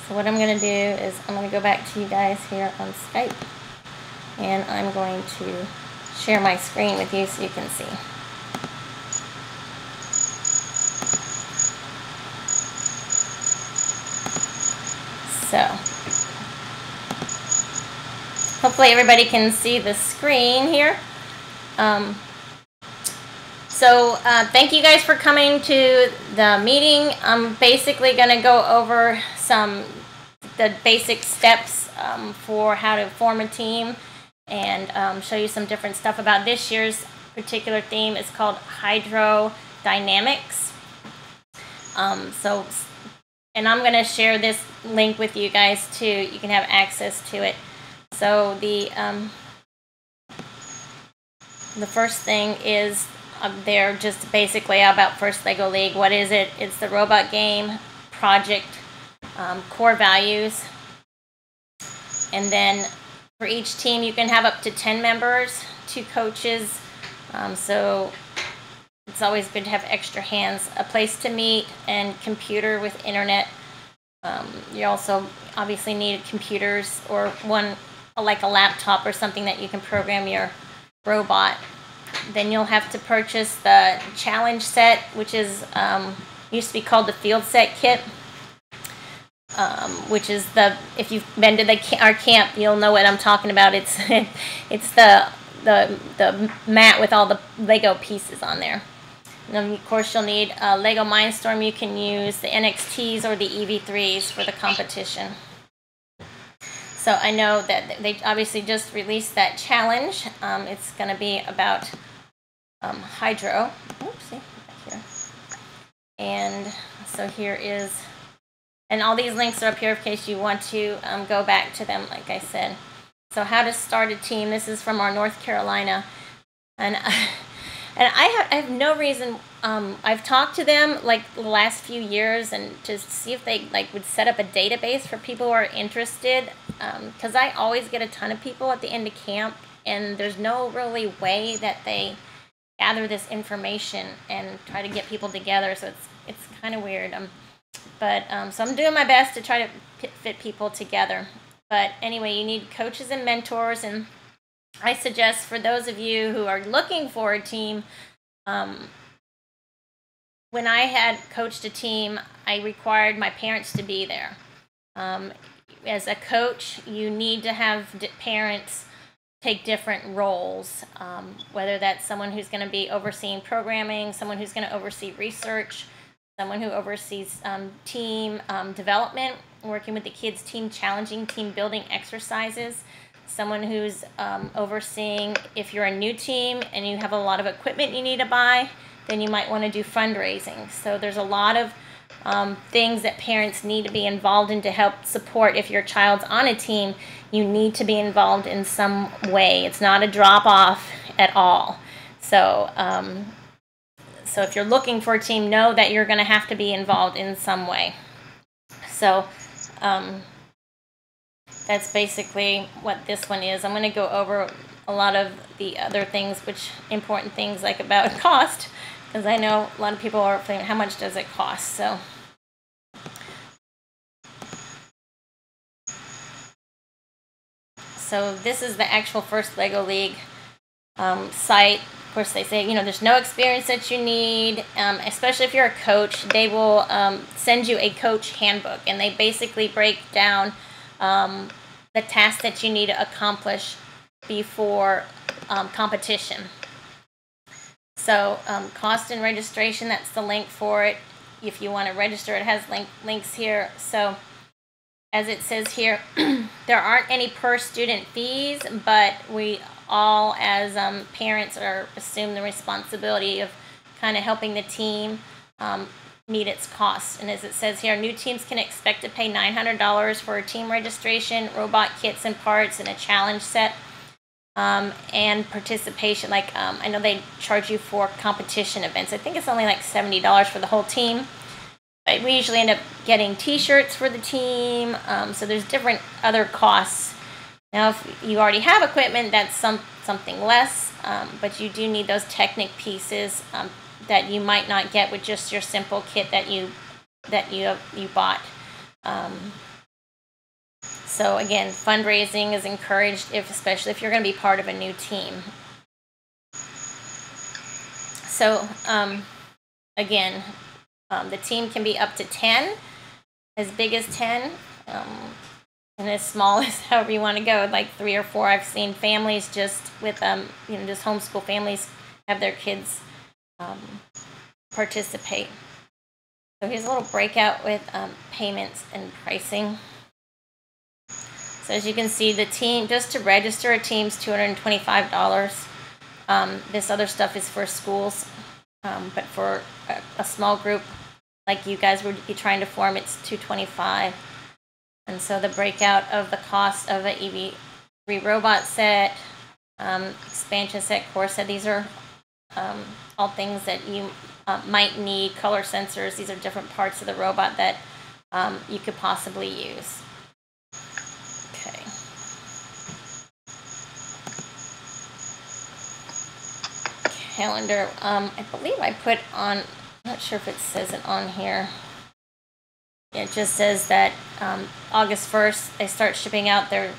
So what I'm going to do is I'm going to go back to you guys here on Skype, and I'm going to share my screen with you so you can see. So hopefully everybody can see the screen here. Thank you guys for coming to the meeting. I'm basically going to go over the basic steps for how to form a team, and show you some different stuff about this year's particular theme. It's called hydrodynamics. And I'm going to share this link with you guys too. You can have access to it. So the first thing is they're just basically about First Lego League. What is it? It's the robot game project, core values, and then for each team you can have up to 10 members, 2 coaches. So it's always good to have extra hands, a place to meet, and computer with internet. You also obviously need computers or one like a laptop or something that you can program your robot. Then you'll have to purchase the challenge set, which is used to be called the field set kit, which is if you've been to our camp, you'll know what I'm talking about. It's it's the mat with all the Lego pieces on there. And of course, you'll need a Lego Mindstorm. You can use the NXTs or the EV3s for the competition. So I know that they obviously just released that challenge. It's going to be about hydro. Oopsie, here. And so here is, and all these links are up here in case you want to go back to them, like I said. So how to start a team. This is from our North Carolina. And I have no reason. I've talked to them like the last few years and to see if they would set up a database for people who are interested. Because I always get a ton of people at the end of camp, and there's no really way that they gather this information and try to get people together. So it's kind of weird. So I'm doing my best to try to fit people together. But anyway, you need coaches and mentors, and I suggest for those of you who are looking for a team, when I had coached a team, I required my parents to be there. As a coach, you need to have parents take different roles, whether that's someone who's going to be overseeing programming, someone who's going to oversee research, someone who oversees team development, working with the kids, team challenging, team building exercises, someone who's overseeing if you're a new team and you have a lot of equipment you need to buy, then you might want to do fundraising. So there's a lot of things that parents need to be involved in to help support. If your child's on a team, you need to be involved in some way. It's not a drop-off at all. So if you're looking for a team, know that you're going to have to be involved in some way. So that's basically what this one is. I'm going to go over a lot of the other things, important things like about cost, because I know a lot of people are thinking, how much does it cost? So this is the actual First Lego League site. Of course, they say, there's no experience that you need, especially if you're a coach. They will send you a coach handbook, and they basically break down the tasks that you need to accomplish before competition. So cost and registration, that's the link for it. If you want to register, it has links here. So as it says here, there aren't any per student fees, but we all as parents assume the responsibility of kind of helping the team meet its costs. And as it says here, new teams can expect to pay $900 for a team registration, robot kits and parts, and a challenge set, and participation. I know they charge you for competition events. I think it's only like $70 for the whole team. But we usually end up getting t-shirts for the team. So there's different other costs. Now, if you already have equipment, that's something less, but you do need those Technic pieces that you might not get with just your simple kit that you bought. So again, fundraising is encouraged, especially if you're going to be part of a new team. So again, the team can be up to 10, as big as 10, and as small as however you want to go, like 3 or 4. I've seen families just with just homeschool families have their kids participate. So here's a little breakout with payments and pricing. So as you can see, the team, just to register a team, is $225. This other stuff is for schools, but for a small group like you guys would be trying to form, it's $225. And so the breakout of the cost of an EV3 robot set, expansion set, core set, these are all things that you might need. Color sensors, these are different parts of the robot that you could possibly use. Okay. Calendar, I believe I put on, I'm not sure if it says it on here. It just says that August 1st, they start shipping out their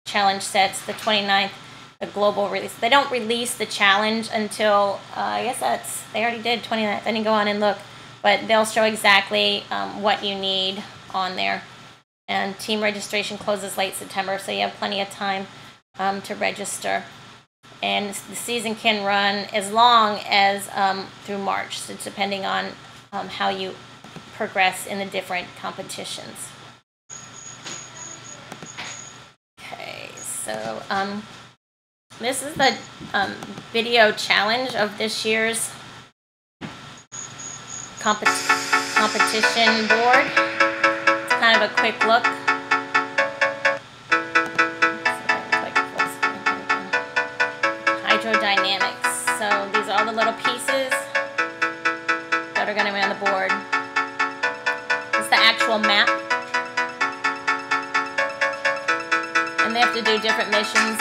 challenge sets. The 29th, the global release. They don't release the challenge until, I guess they already did 29th. I didn't go on and look. But they'll show exactly what you need on there. And team registration closes late September, so you have plenty of time to register. And the season can run as long as through March, so depending on how you progress in the different competitions. Okay, so this is the video challenge of this year's competition board. It's kind of a quick look. Hydrodynamics. So these are all the little pieces that are going to be on the board. The actual map, and they have to do different missions.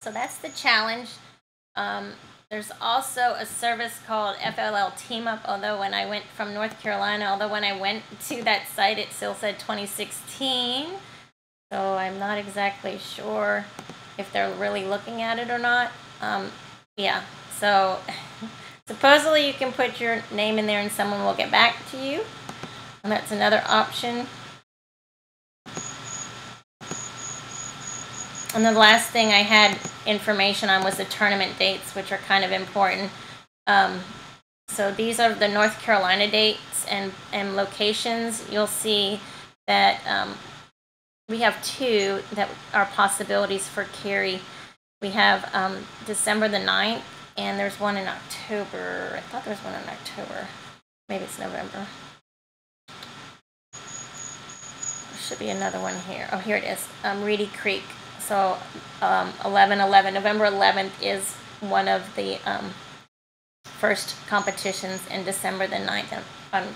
So that's the challenge. There's also a service called FLL Team Up, although when I went from North Carolina, when I went to that site, it still said 2016. So I'm not exactly sure if they're really looking at it or not. Yeah, so supposedly you can put your name in there and someone will get back to you. And that's another option. And the last thing I had information on was the tournament dates, which are kind of important. So these are the North Carolina dates and locations. You'll see that we have two that are possibilities for Cary. We have December the 9th, and there's one in October. I thought there was one in October. Maybe it's November. There should be another one here. Oh, here it is. Reedy Creek. So 11/11, November 11th is one of the first competitions, in December the 9th. I'm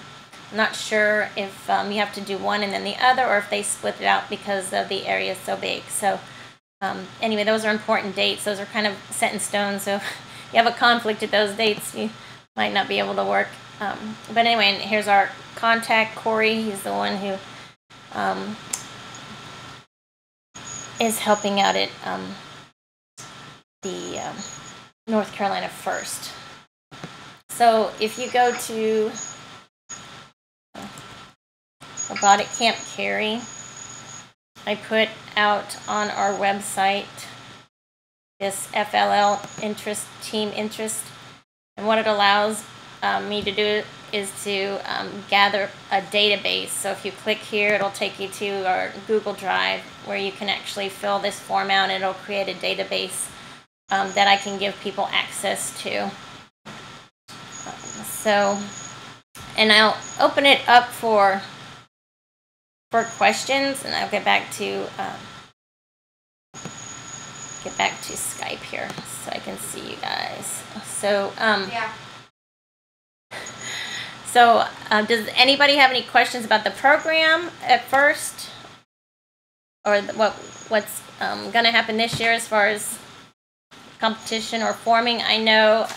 not sure if you have to do one and then the other, or if they split it out because of the area is so big. So anyway, those are important dates. Those are kind of set in stone. So if you have a conflict at those dates, you might not be able to work. But anyway, and here's our contact, Corey. He's the one who is helping out at the North Carolina First. So if you go to Robotic Camp Cary, I put out on our website this FLL team interest, and what it allows me to do is to gather a database. So if you click here, it'll take you to our Google Drive where you can actually fill this form out, and it'll create a database that I can give people access to. And I'll open it up for questions, and I'll get back to Skype here so I can see you guys. So yeah. So does anybody have any questions about the program at first, or what's going to happen this year as far as competition or forming? I know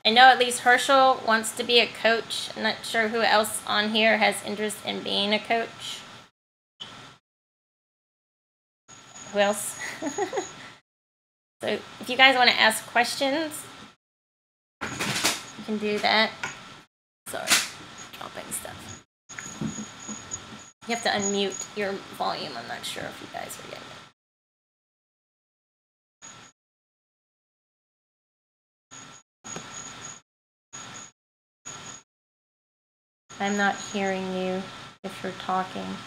at least Herschel wants to be a coach. I'm not sure who else on here has interest in being a coach. Who else? So if you guys want to ask questions, you can do that. Sorry, dropping stuff. You have to unmute your volume. I'm not sure if you guys are getting it. I'm not hearing you if you're talking.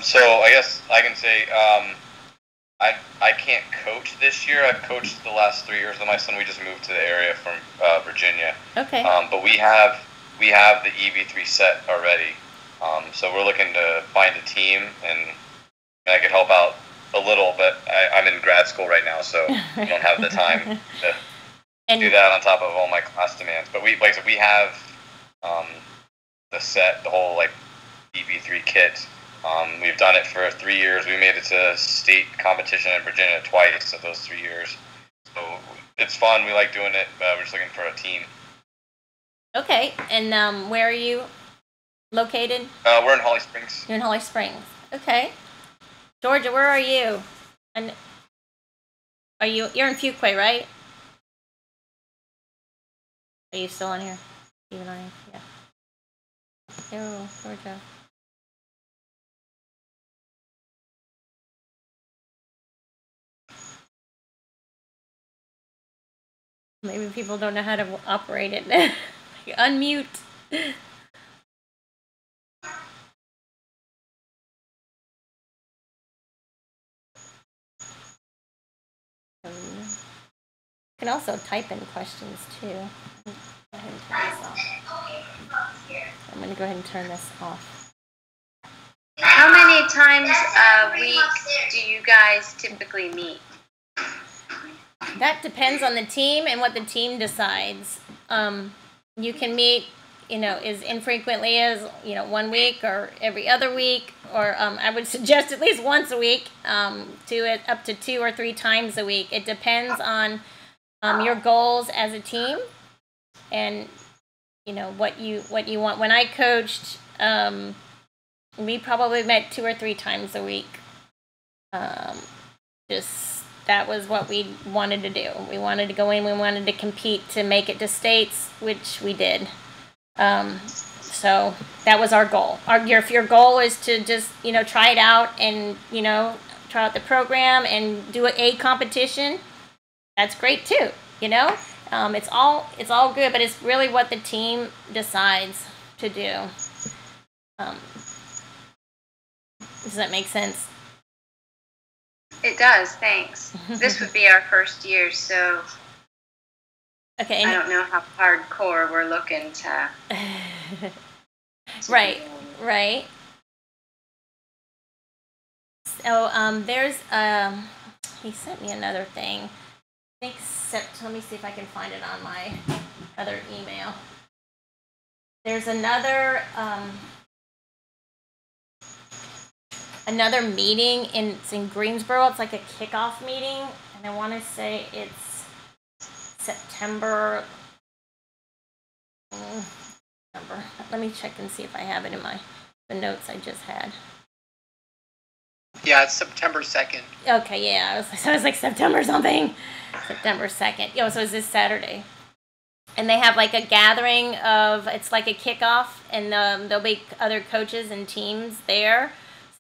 So I guess I can say I can't coach this year. I've coached the last 3 years with my son. We just moved to the area from Virginia. Okay. But we have the EV3 set already. So we're looking to find a team, and I could help out a little, but I'm in grad school right now, so I don't have the time to do that on top of all my class demands. But we have the set, the whole EV3 kit. We've done it for 3 years. We made it to state competition in Virginia twice of those 3 years. So it's fun. We like doing it. We're just looking for a team. Okay. And where are you located? We're in Holly Springs. You're in Holly Springs. Okay. Georgia, where are you? And you're in Fuquay, right? Are you still on here? Even on here? Yeah. Oh, Georgia. Maybe people don't know how to operate it. Unmute. You can also type in questions too. I'm going to go ahead and turn this off. How many times a week do you guys typically meet? That depends on the team and what the team decides. You can meet, as infrequently as, 1 week or every other week, or I would suggest at least once a week, to it up to 2 or 3 times a week. It depends on your goals as a team and, what you want. When I coached, we probably met 2 or 3 times a week. Just that was what we wanted to do. We wanted to go in. We wanted to compete to make it to states, which we did. So that was our goal. If your goal is to just try it out and try out the program and do a competition, that's great too. It's all good, but it's really what the team decides to do. Does that make sense? It does, thanks. This would be our first year, so okay. I don't know how hardcore we're looking to Right. So there's he sent me another thing. I think let me see if I can find it on my other email. There's another meeting it's in Greensboro. It's like a kickoff meeting, and I want to say it's September. Let me check and see if I have it in the notes I just had. Yeah, it's September 2nd. Okay, yeah, I was like September something. September 2nd. So it's this Saturday. And they have like a gathering it's like a kickoff, and there'll be other coaches and teams there.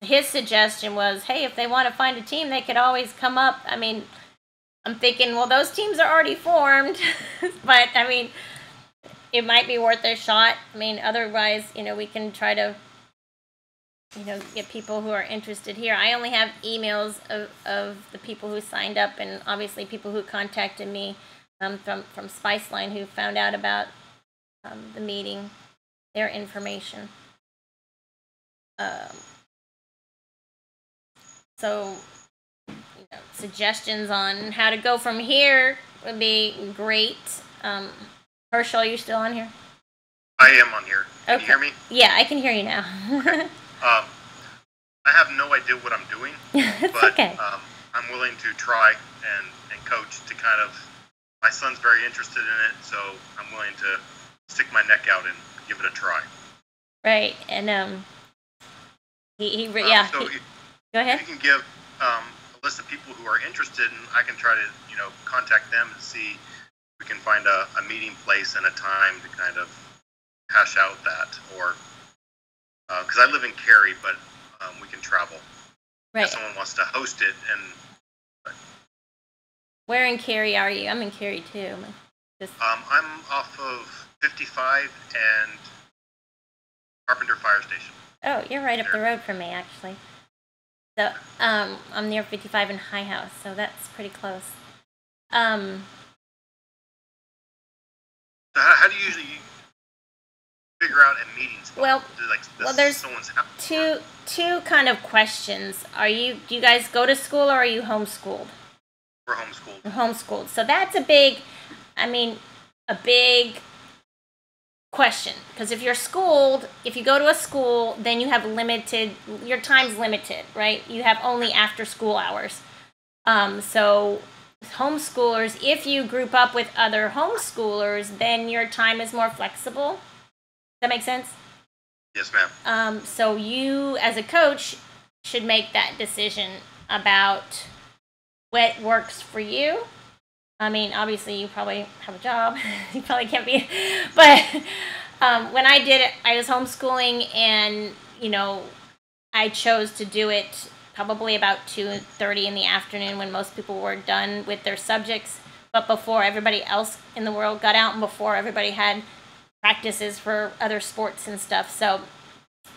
His suggestion was, hey, if they want to find a team, they could always come up. I mean, I'm thinking, well, those teams are already formed, but I mean, it might be worth a shot. I mean, otherwise, we can try to, get people who are interested here. I only have emails of the people who signed up, and obviously people who contacted me from Spiceline who found out about the meeting, their information. So, suggestions on how to go from here would be great. Herschel, are you still on here? I am on here. Can you hear me? Yeah, I can hear you now. Okay. I have no idea what I'm doing, but okay. I'm willing to try and coach to kind of. My son's very interested in it, so I'm willing to stick my neck out and give it a try. Right, and So go ahead. You can give a list of people who are interested, and I can try to contact them and see if we can find a meeting place and a time to kind of hash out that, or because I live in Cary, but we can travel. Right. If someone wants to host it, and where in Cary are you? I'm in Cary too. I'm off of 55 and Carpenter Fire Station. Oh, you're right up the road from me, actually. So I'm near 55 and High House, so that's pretty close. So how do you usually figure out a meeting spot? Well, there's two kind of questions. Do you guys go to school, or are you homeschooled? We're homeschooled. We're homeschooled. So that's a big question, because if you go to a school, then you have your time's limited, right? You have only after school hours. So homeschoolers, if you group up with other homeschoolers, then your time is more flexible. Does that make sense? Yes, ma'am. So you, as a coach, should make that decision about what works for you. I mean, obviously, you probably have a job. You probably can't be. But when I did it, I was homeschooling, and, I chose to do it probably about 2:30 in the afternoon when most people were done with their subjects, but before everybody else in the world got out and before everybody had practices for other sports and stuff. So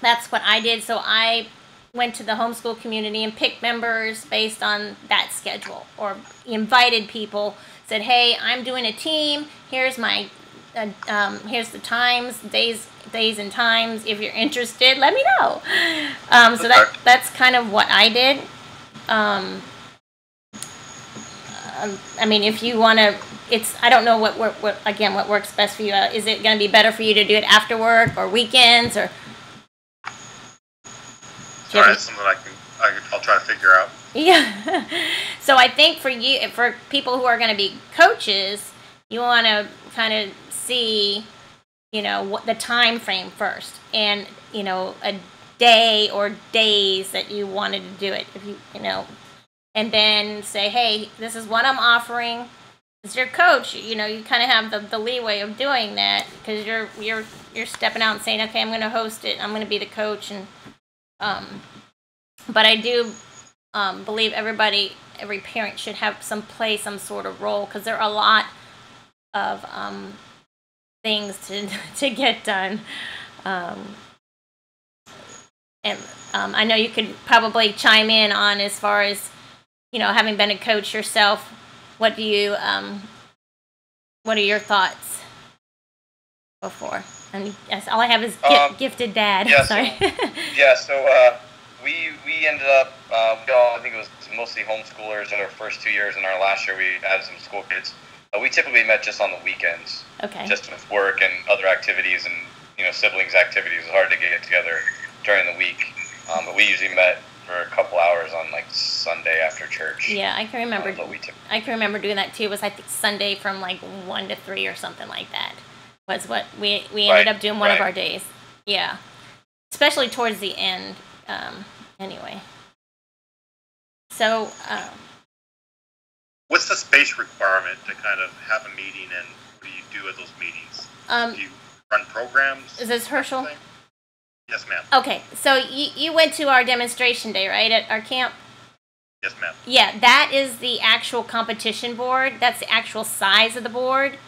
that's what I did. So I went to the homeschool community and picked members based on that schedule, or invited people, said, hey, I'm doing a team, here's my here's the times, days and times, if you're interested, let me know. So that's kind of what I did. I mean, if you want to, I don't know what works best for you. Is it going to be better for you to do it after work or weekends or? Sorry, that's something I'll try to figure out. Yeah. So I think for people who are going to be coaches, you want to kind of see, what the time frame first, and a day or days that you wanted to do it. If and then say, hey, this is what I'm offering. As your coach, you kind of have the leeway of doing that, because you're stepping out and saying, okay, I'm going to host it. I'm going to be the coach, and but I do believe every parent should have some sort of role, because there are a lot of things to get done. And I know you could probably chime in on, as far as, having been a coach yourself, what are your thoughts before? And yes, all I have is gifted dad. Yeah, sorry. So we ended up, I think it was mostly homeschoolers in our first 2 years, and our last year we had some school kids. We typically met just on the weekends. Okay. Just with work and other activities and, siblings activities. It's hard to get together during the week. But we usually met for a couple hours on like Sunday after church. Yeah, I can remember. I can remember doing that too. It was, I think, Sunday from like 1 to 3 or something like that. Was what we ended up doing one of our days. Yeah, especially towards the end. Anyway. So. What's the space requirement to kind of have a meeting, and what do you do at those meetings? Do you run programs? Is this Herschel? Yes, ma'am. Okay, so you went to our demonstration day, right, at our camp? Yes, ma'am. Yeah, that is the actual competition board. That's the actual size of the board.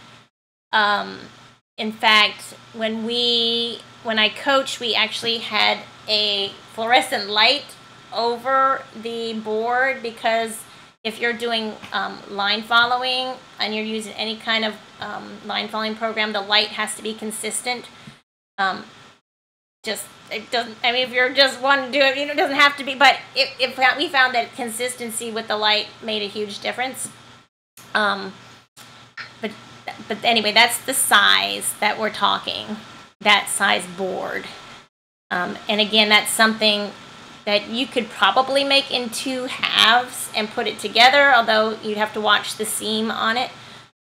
In fact, when I coached, we actually had a fluorescent light over the board, because if you're doing line following and you're using any kind of line following program, the light has to be consistent. It doesn't. I mean, if you're just wanting to do it, it doesn't have to be. But we found that consistency with the light made a huge difference. But anyway, that's the size that we're talking. That size board. And again, that's something that you could probably make in 2 halves and put it together, although you'd have to watch the seam on it.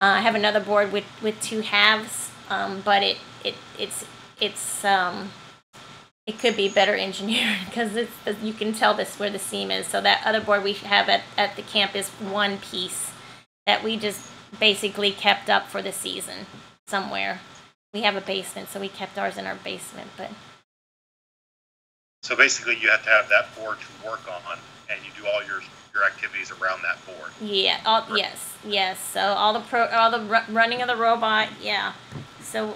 I have another board with 2 halves, but it could be better engineered, because you can tell where the seam is. So that other board we have at the camp is one piece that we just basically kept up for the season somewhere. We have a basement, so we kept ours in our basement, but. So basically, you have to have that board to work on, and you do all your activities around that board. Yeah. Yes. So all the running of the robot. Yeah. So,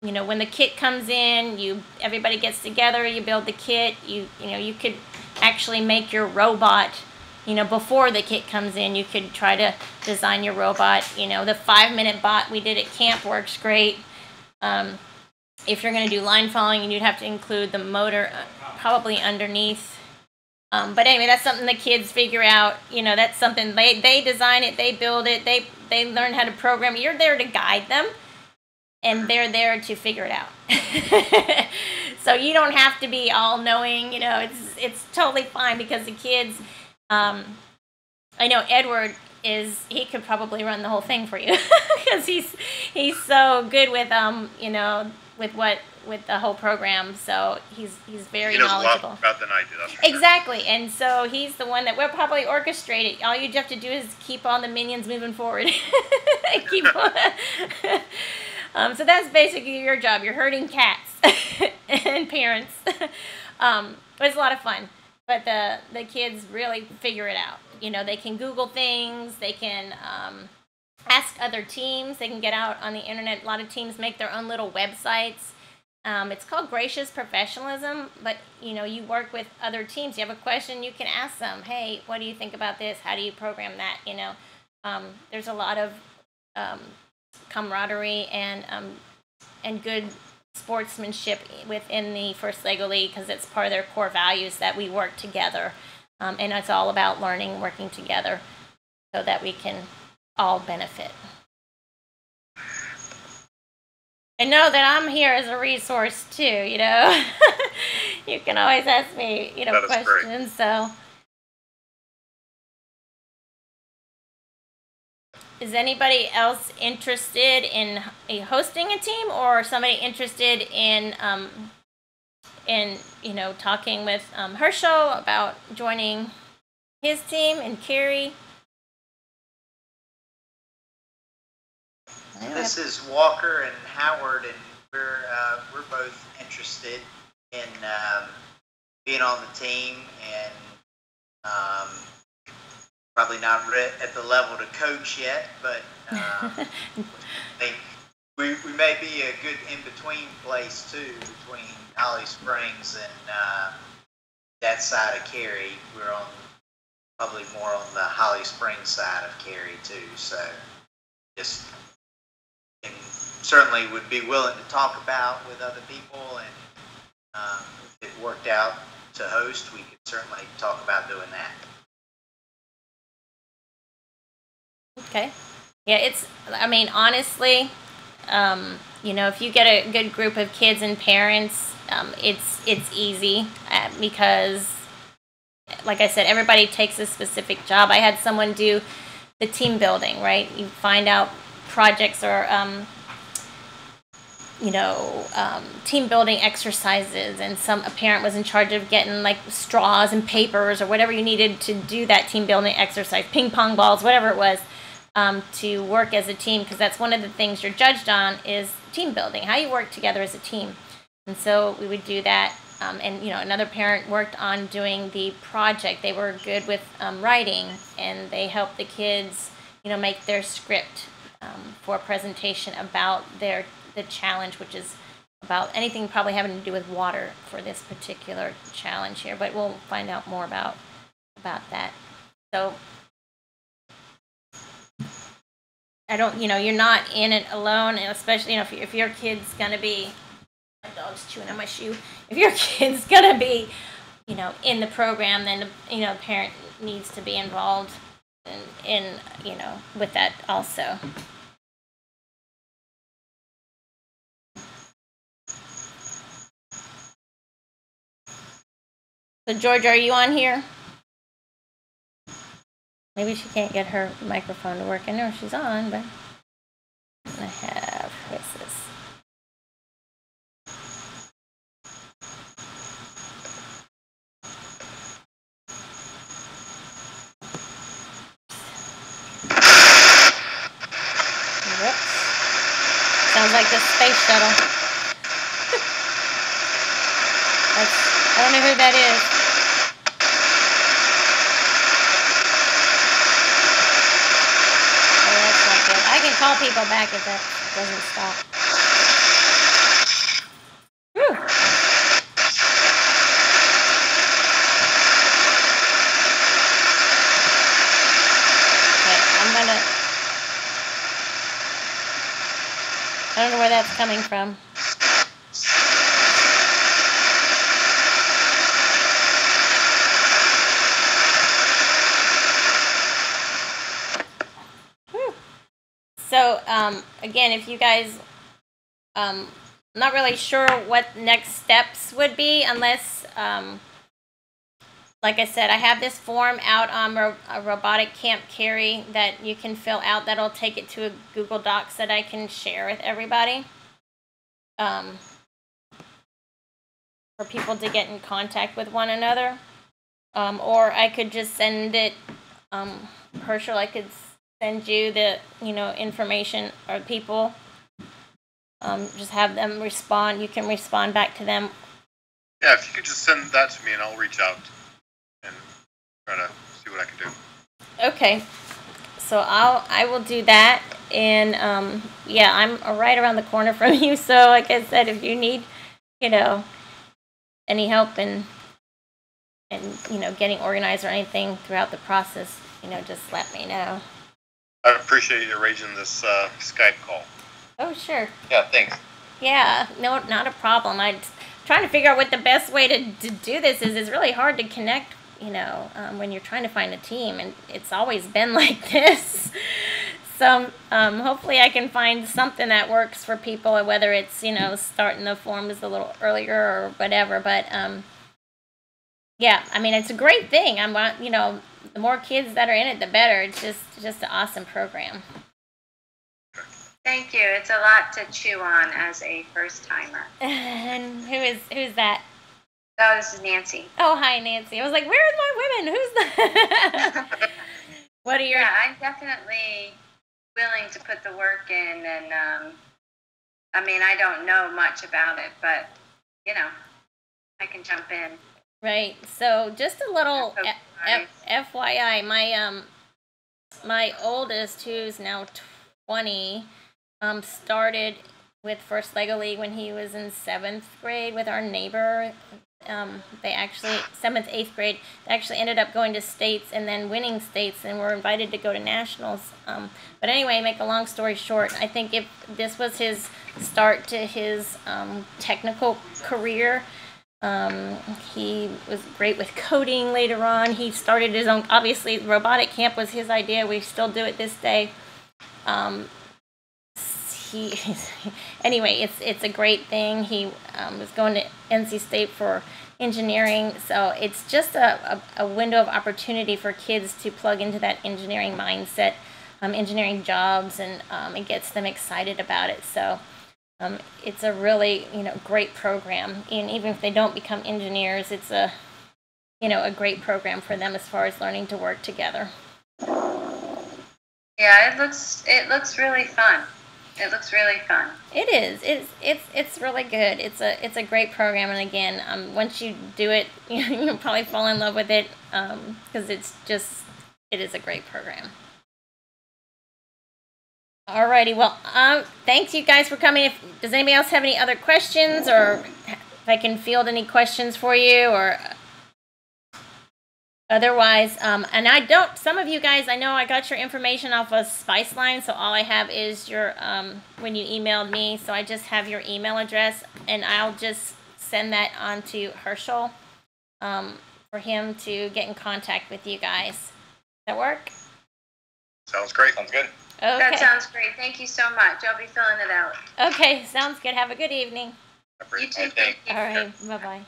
when the kit comes in, everybody gets together. You build the kit. You could actually make your robot. Before the kit comes in, you could try to design your robot. The 5-minute bot we did at camp works great. If you're going to do line following, you'd have to include the motor probably underneath. But anyway, that's something the kids figure out. That's something they design it, they build it, they learn how to program it. You're there to guide them, and they're there to figure it out. So you don't have to be all knowing. It's totally fine, because the kids. I know Edward he could probably run the whole thing for you, because he's so good with with the whole program. So he's very knowledgeable. He knows a lot about than I do. That's for exactly, sure. And so he's the one that will probably orchestrate it. All you have to do is keep all the minions moving forward. So that's basically your job. You're herding cats and parents. It's a lot of fun. But the kids really figure it out. They can Google things. They can ask other teams. They can get out on the internet. A lot of teams make their own little websites. It's called Gracious Professionalism. But, you work with other teams. You have a question, you can ask them. Hey, what do you think about this? How do you program that? There's a lot of camaraderie and good sportsmanship within the First Lego League, because it's part of their core values that we work together, and it's all about learning, working together. so that we can all benefit. And know that I'm here as a resource too, you know. You can always ask me, you know, questions. So, is anybody else interested in hosting a team, or somebody interested in you know, talking with Herschel about joining his team and Cary? This is Walker and Howard, and we're both interested in being on the team, and probably not at the level to coach yet, but I think we may be a good in-between place too, between Holly Springs and that side of Cary. We're on probably more on the Holly Springs side of Cary too, so just. And certainly would be willing to talk about with other people, and if it worked out to host, we could certainly talk about doing that. Okay. Yeah, it's, I mean, honestly, you know, if you get a good group of kids and parents, it's easy because, like I said, everybody takes a specific job. I had someone do the team building, right? You find out projects or you know, team building exercises, and a parent was in charge of getting like straws and papers or whatever you needed to do that team building exercise, ping pong balls, whatever it was, to work as a team, because that's one of the things you're judged on is team building, how you work together as a team. And so we would do that, and you know, another parent worked on doing the project. They were good with writing, and they helped the kids, you know, make their script for a presentation about the challenge, which is about anything probably having to do with water for this particular challenge here, but we'll find out more about that. So I don't, you know, you're not in it alone, and especially, you know, if your kid's gonna be, my dog's chewing on my shoe, if your kid's gonna be, you know, in the program, then, you know, the parent needs to be involved in you know, with that also. So Georgia, are you on here? Maybe she can't get her microphone to work. I know she's on, but I have, who is this? Whoops. Sounds like the space shuttle. I don't know who that is. Oh, that's not good. I can call people back if that doesn't stop. Whew. Okay, I don't know where that's coming from. So, again, if you guys, I'm not really sure what next steps would be unless, like I said, I have this form out on a Robotic Camp Cary that you can fill out. That'll take it to a Google Docs that I can share with everybody, for people to get in contact with one another. Or I could just send it, Herschel, I could send you the, you know, information or people, just have them respond. You can respond back to them. Yeah, if you could just send that to me, and I'll reach out and try to see what I can do. Okay, so I will do that, and yeah, I'm right around the corner from you. So, like I said, if you need, you know, any help in you know, getting organized or anything throughout the process, you know, just let me know. I appreciate you arranging this Skype call. Oh, sure. Yeah, thanks. Yeah, no, not a problem. I'm trying to figure out what the best way to do this is. It's really hard to connect when you're trying to find a team, and it's always been like this. So hopefully I can find something that works for people, whether it's, starting the forums a little earlier or whatever. But yeah, I mean, it's a great thing. The more kids that are in it, the better. It's just an awesome program. Thank you. It's a lot to chew on as a first timer. And who's that? Oh, this is Nancy. Oh, hi, Nancy. I was like, where's my women? Who's that? What are your... Yeah, I'm definitely willing to put the work in, and I don't know much about it, but I can jump in. Right. So just a little FYI, my oldest, who's now 20, started with First Lego League when he was in 7th grade with our neighbor. They actually, 7th, 8th grade, they actually ended up going to states and then winning states and were invited to go to nationals. But anyway, make a long story short, I think if this was his start to his technical career, he was great with coding later on. He started his own, obviously, Robotic Camp was his idea. We still do it this day. Anyway, it's a great thing. He was going to NC State for engineering, so it's just a window of opportunity for kids to plug into that engineering mindset, engineering jobs, and it gets them excited about it. So it's a really great program, and even if they don't become engineers, it's a great program for them as far as learning to work together. Yeah, it looks really fun. It looks really fun. It is. It's really good. It's a great program, and again, once you do it, you'll probably fall in love with it because it is a great program. Alrighty, well, thanks you guys for coming. Does anybody else have any other questions, or if I can field any questions for you, or otherwise, and some of you guys, I know I got your information off of Spiceline, so all I have is your, when you emailed me, so I just have your email address, and I'll just send that on to Herschel, for him to get in contact with you guys. Does that work? Sounds great. Sounds good. Okay. That sounds great. Thank you so much. I'll be filling it out. Okay, sounds good. Have a good evening. You too. Thank you. All right, bye-bye.